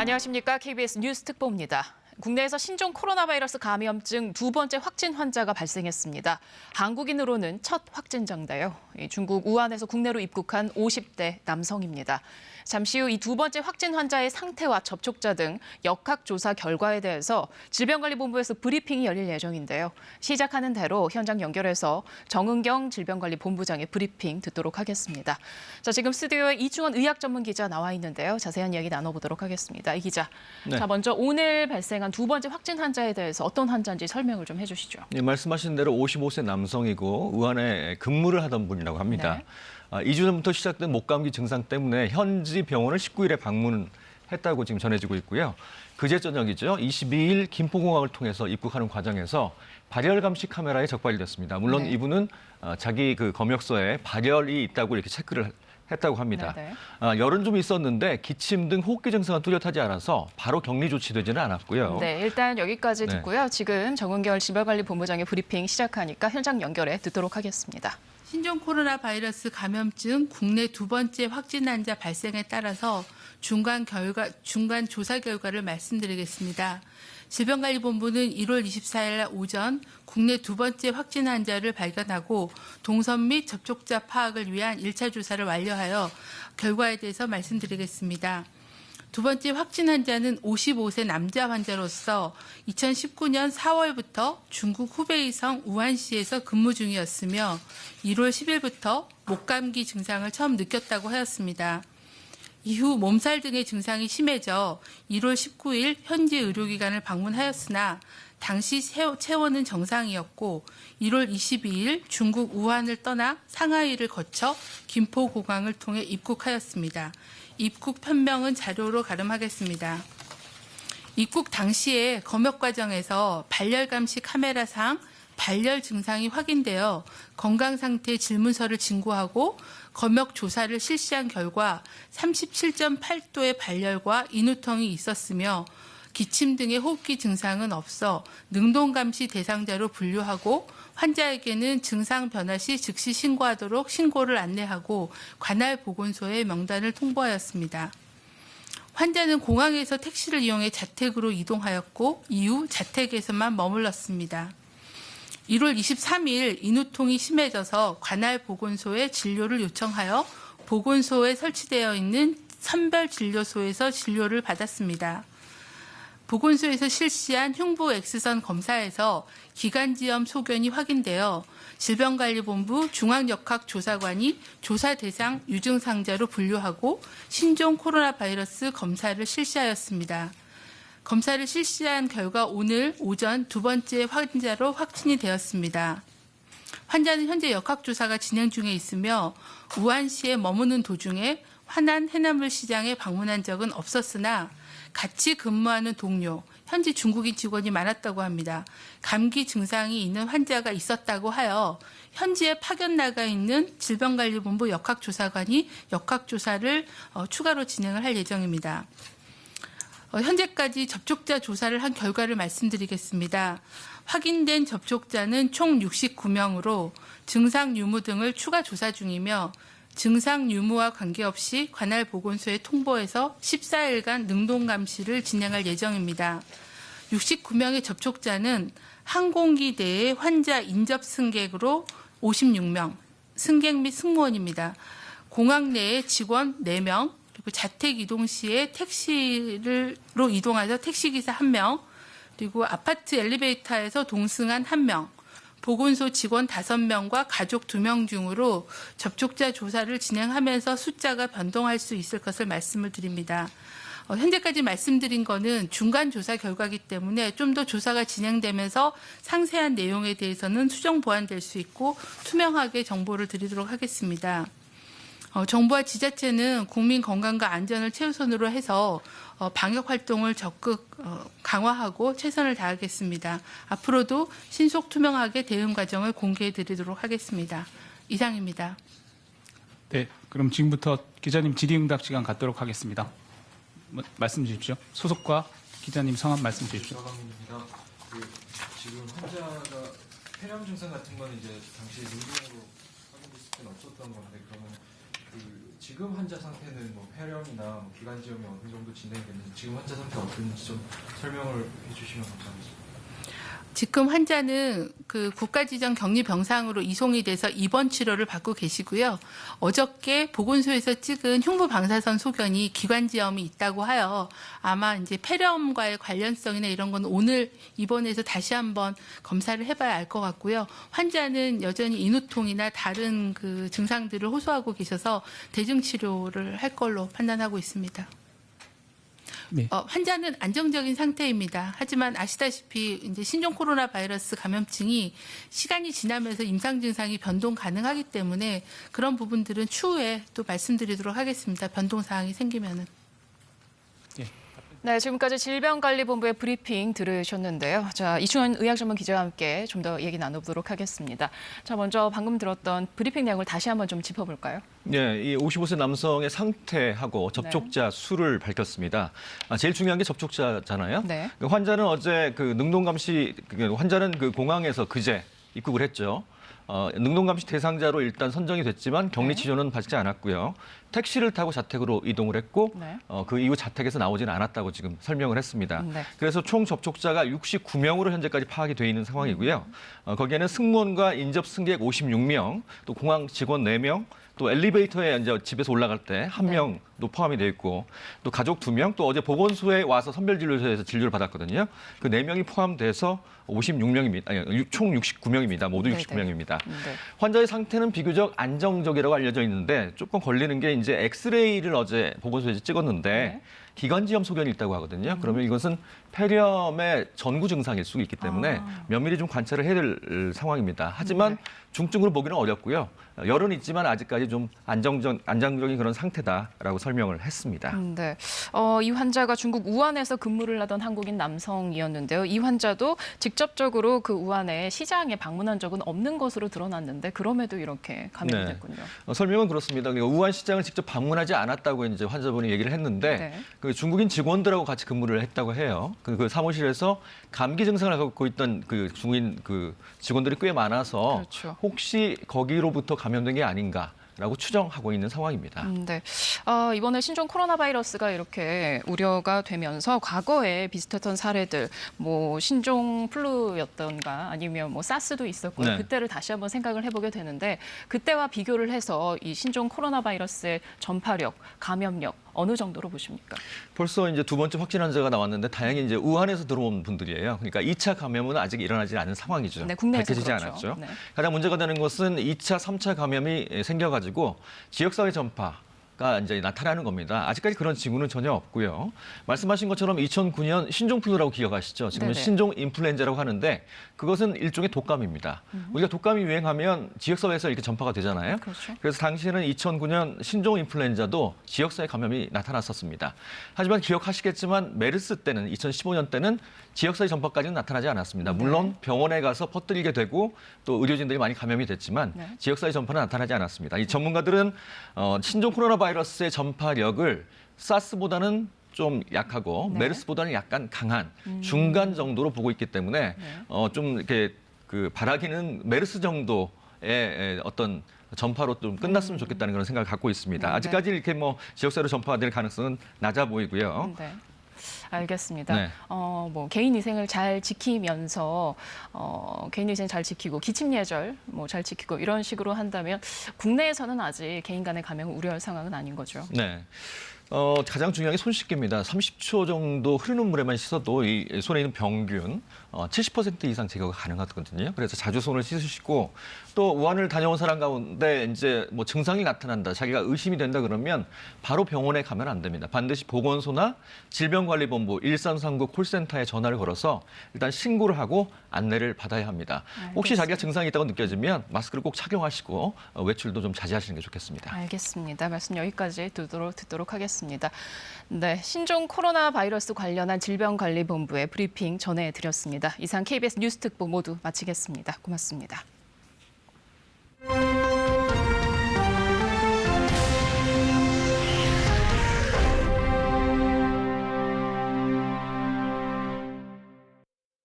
안녕하십니까. KBS 뉴스 특보입니다. 국내에서 신종 코로나 바이러스 감염증 두 번째 확진 환자가 발생했습니다. 한국인으로는 첫 확진자인데요. 중국 우한에서 국내로 입국한 50대 남성입니다. 잠시 후 이 두 번째 확진 환자의 상태와 접촉자 등 역학조사 결과에 대해서 질병관리본부에서 브리핑이 열릴 예정인데요. 시작하는 대로 현장 연결해서 정은경 질병관리본부장의 브리핑 듣도록 하겠습니다. 자, 지금 스튜디오에 이충원 의학전문기자 나와 있는데요. 자세한 이야기 나눠보도록 하겠습니다. 이 기자, 네. 자 먼저 오늘 발생한 두 번째 확진 환자에 대해서 어떤 환자인지 설명을 좀 해주시죠. 네, 말씀하신 대로 55세 남성이고 우한에 근무를 하던 분이라고 합니다. 네. 2주 전부터 시작된 목감기 증상 때문에 현지 병원을 19일에 방문했다고 지금 전해지고 있고요. 그제 저녁이죠. 22일 김포공항을 통해서 입국하는 과정에서 발열 감시 카메라에 적발이 됐습니다. 물론 네. 이분은 자기 그 검역소에 발열이 있다고 이렇게 체크를 했다고 합니다. 네. 열은 좀 있었는데 기침 등 호흡기 증상은 뚜렷하지 않아서 바로 격리 조치되지는 않았고요. 네, 일단 여기까지 네. 듣고요. 지금 정은경 질병관리본부장의 브리핑 시작하니까 현장 연결해 듣도록 하겠습니다. 신종 코로나 바이러스 감염증 국내 두 번째 확진 환자 발생에 따라서 중간 조사 결과를 말씀드리겠습니다. 질병관리본부는 1월 24일 날 오전 국내 두 번째 확진 환자를 발견하고 동선 및 접촉자 파악을 위한 1차 조사를 완료하여 결과에 대해서 말씀드리겠습니다. 두 번째 확진 환자는 55세 남자 환자로서 2019년 4월부터 중국 후베이성 우한시에서 근무 중이었으며 1월 10일부터 목감기 증상을 처음 느꼈다고 하였습니다. 이후 몸살 등의 증상이 심해져 1월 19일 현지 의료기관을 방문하였으나 당시 체온은 정상이었고 1월 22일 중국 우한을 떠나 상하이를 거쳐 김포공항을 통해 입국하였습니다. 입국 편명은 자료로 가름하겠습니다. 입국 당시에 검역 과정에서 발열 감시 카메라상 발열 증상이 확인되어 건강 상태 질문서를 진구하고 검역 조사를 실시한 결과 37.8도의 발열과 인후통이 있었으며 기침 등의 호흡기 증상은 없어 능동 감시 대상자로 분류하고 환자에게는 증상 변화 시 즉시 신고하도록 신고를 안내하고 관할 보건소에 명단을 통보하였습니다. 환자는 공항에서 택시를 이용해 자택으로 이동하였고 이후 자택에서만 머물렀습니다. 1월 23일 인후통이 심해져서 관할 보건소에 진료를 요청하여 보건소에 설치되어 있는 선별진료소에서 진료를 받았습니다. 보건소에서 실시한 흉부 X선 검사에서 기관지염 소견이 확인되어 질병관리본부 중앙역학조사관이 조사 대상 유증상자로 분류하고 신종 코로나 바이러스 검사를 실시하였습니다. 검사를 실시한 결과 오늘 오전 두 번째 환자로 확진이 되었습니다. 환자는 현재 역학조사가 진행 중에 있으며 우한시에 머무는 도중에 화난 해남을 시장에 방문한 적은 없었으나 같이 근무하는 동료, 현지 중국인 직원이 많았다고 합니다. 감기 증상이 있는 환자가 있었다고 하여 현지에 파견 나가 있는 질병관리본부 역학조사관이 역학조사를 추가로 진행을 할 예정입니다. 현재까지 접촉자 조사를 한 결과를 말씀드리겠습니다. 확인된 접촉자는 총 69명으로 증상 유무 등을 추가 조사 중이며 증상 유무와 관계없이 관할 보건소에 통보해서 14일간 능동 감시를 진행할 예정입니다. 69명의 접촉자는 항공기 내의 환자 인접 승객으로 56명, 승객 및 승무원입니다. 공항 내에 직원 4명, 그리고 자택 이동 시에 택시로 이동하여 택시기사 1명, 그리고 아파트 엘리베이터에서 동승한 1명, 보건소 직원 5명과 가족 2명 중으로 접촉자 조사를 진행하면서 숫자가 변동할 수 있을 것을 말씀을 드립니다. 현재까지 말씀드린 거는 중간 조사 결과이기 때문에 좀 더 조사가 진행되면서 상세한 내용에 대해서는 수정 보완될 수 있고 투명하게 정보를 드리도록 하겠습니다. 정부와 지자체는 국민 건강과 안전을 최우선으로 해서 방역 활동을 적극 강화하고 최선을 다하겠습니다. 앞으로도 신속 투명하게 대응 과정을 공개해 드리도록 하겠습니다. 이상입니다. 네, 그럼 지금부터 기자님 질의응답 시간 갖도록 하겠습니다. 말씀 주십시오. 소속과 기자님 성함 말씀 주십시오. 서강민입니다. 지금 환자가 폐렴 증상 같은 건 이제 당시 능동으로 확인됐을 때는 없었던 건데 그러면 지금 환자 상태는 뭐 폐렴이나 뭐 기관지염이 어느 정도 진행됐는지 지금 환자 상태 어떤지 좀 설명을 해주시면 감사하겠습니다. 지금 환자는 그 국가지정 격리병상으로 이송이 돼서 입원 치료를 받고 계시고요. 어저께 보건소에서 찍은 흉부 방사선 소견이 기관지염이 있다고 하여 아마 이제 폐렴과의 관련성이나 이런 건 오늘 입원해서 다시 한번 검사를 해봐야 알 것 같고요. 환자는 여전히 인후통이나 다른 그 증상들을 호소하고 계셔서 대증 치료를 할 걸로 판단하고 있습니다. 네. 환자는 안정적인 상태입니다. 하지만 아시다시피 이제 신종 코로나 바이러스 감염증이 시간이 지나면서 임상 증상이 변동 가능하기 때문에 그런 부분들은 추후에 또 말씀드리도록 하겠습니다. 변동 사항이 생기면은. 네, 지금까지 질병관리본부의 브리핑 들으셨는데요. 자, 이충원 의학전문 기자와 함께 좀 더 얘기 나눠보도록 하겠습니다. 자, 먼저 방금 들었던 브리핑 내용을 다시 한번 좀 짚어볼까요? 네, 이 55세 남성의 상태하고 접촉자 수를 밝혔습니다. 제일 중요한 게 접촉자잖아요. 네. 환자는 어제 그 능동감시, 환자는 그 공항에서 그제 입국을 했죠. 능동감시 대상자로 일단 선정이 됐지만 격리 치료는 받지 않았고요. 택시를 타고 자택으로 이동을 했고 네. 그 이후 자택에서 나오지는 않았다고 지금 설명을 했습니다. 네. 그래서 총 접촉자가 69명으로 현재까지 파악이 돼 있는 상황이고요. 거기에는 승무원과 인접 승객 56명, 또 공항 직원 4명, 또 엘리베이터에 이제 집에서 올라갈 때 1명도 포함이 돼 있고 또 가족 2명, 또 어제 보건소에 와서 선별진료소에서 진료를 받았거든요. 그 4명이 포함돼서 56명입니다. 아니, 총 69명입니다. 모두 네네. 69명입니다. 네. 환자의 상태는 비교적 안정적이라고 알려져 있는데 조금 걸리는 게 이제 엑스레이를 어제 보건소에서 찍었는데 네. 기관지염 소견이 있다고 하거든요. 그러면 이것은 폐렴의 전구 증상일 수 있기 때문에 면밀히 좀 관찰을 해야 될 상황입니다. 하지만 중증으로 보기는 어렵고요. 열은 있지만 아직까지 좀 안정적인 그런 상태다라고 설명을 했습니다. 네. 이 환자가 중국 우한에서 근무를 하던 한국인 남성이었는데요. 이 환자도 직접적으로 그 우한의 시장에 방문한 적은 없는 것으로 드러났는데 그럼에도 이렇게 감염이 네. 됐군요. 설명은 그렇습니다. 그러니까 우한 시장을 직접 방문하지 않았다고 이제 환자분이 얘기를 했는데 네. 그 중국인 직원들하고 같이 근무를 했다고 해요. 그 사무실에서 감기 증상을 갖고 있던 그 중국인 그 직원들이 꽤 많아서 그렇죠. 혹시 거기로부터 감염된 게 아닌가라고 추정하고 있는 상황입니다. 네. 이번에 신종 코로나 바이러스가 이렇게 우려가 되면서 과거에 비슷했던 사례들, 뭐 신종 플루였던가 아니면 뭐 사스도 있었고요. 네. 그때를 다시 한번 생각을 해보게 되는데 그때와 비교를 해서 이 신종 코로나 바이러스의 전파력, 감염력 어느 정도로 보십니까? 벌써 이제 2번째 확진 환자가 나왔는데 다행히 이제 우한에서 들어온 분들이에요. 그러니까 2차 감염은 아직 일어나지 않은 상황이죠. 네, 국내에서 밝혀지지 그렇죠. 않았죠. 네. 가장 문제가 되는 것은 2차, 3차 감염이 생겨가지고 지역사회 전파가 이제 나타나는 겁니다. 아직까지 그런 징후는 전혀 없고요. 말씀하신 것처럼 2009년 신종플루라고 기억하시죠? 지금은 네네. 신종 인플루엔자라고 하는데 그것은 일종의 독감입니다. 우리가 독감이 유행하면 지역사회에서 이렇게 전파가 되잖아요. 그렇죠. 그래서 당시에는 2009년 신종 인플루엔자도 지역사회 감염이 나타났었습니다. 하지만 기억하시겠지만 메르스 때는 2015년 때는 지역사회 전파까지는 나타나지 않았습니다. 물론 병원에 가서 퍼뜨리게 되고 또 의료진들이 많이 감염이 됐지만 네. 지역사회 전파는 나타나지 않았습니다. 이 전문가들은 신종 코로나 바이러스의 전파력을 사스보다는 좀 약하고 네. 메르스보다는 약간 강한 중간 정도로 보고 있기 때문에 좀 이렇게 그 바라기는 메르스 정도의 어떤 전파로 좀 끝났으면 좋겠다는 그런 생각을 갖고 있습니다. 네. 아직까지 이렇게 뭐 지역사회로 전파될 가능성은 낮아 보이고요. 네. 알겠습니다. 네. 뭐 개인 위생을 잘 지키면서 개인 위생 잘 지키고 기침 예절 뭐 잘 지키고 이런 식으로 한다면 국내에서는 아직 개인 간의 감염을 우려할 상황은 아닌 거죠. 네. 가장 중요한 게 손 씻기입니다. 30초 정도 흐르는 물에만 씻어도 이 손에 있는 병균 70% 이상 제거가 가능하거든요. 그래서 자주 손을 씻으시고 또 우한을 다녀온 사람 가운데 이제 뭐 증상이 나타난다, 자기가 의심이 된다 그러면 바로 병원에 가면 안 됩니다. 반드시 보건소나 질병관리본부 1339 콜센터에 전화를 걸어서 일단 신고를 하고 안내를 받아야 합니다. 혹시 자기가 증상이 있다고 느껴지면 마스크를 꼭 착용하시고 외출도 좀 자제하시는 게 좋겠습니다. 알겠습니다. 말씀 여기까지 듣도록 하겠습니다. 네, 신종 코로나 바이러스 관련한 질병관리본부의 브리핑 전해드렸습니다. 이상 KBS 뉴스 특보 모두 마치겠습니다. 고맙습니다.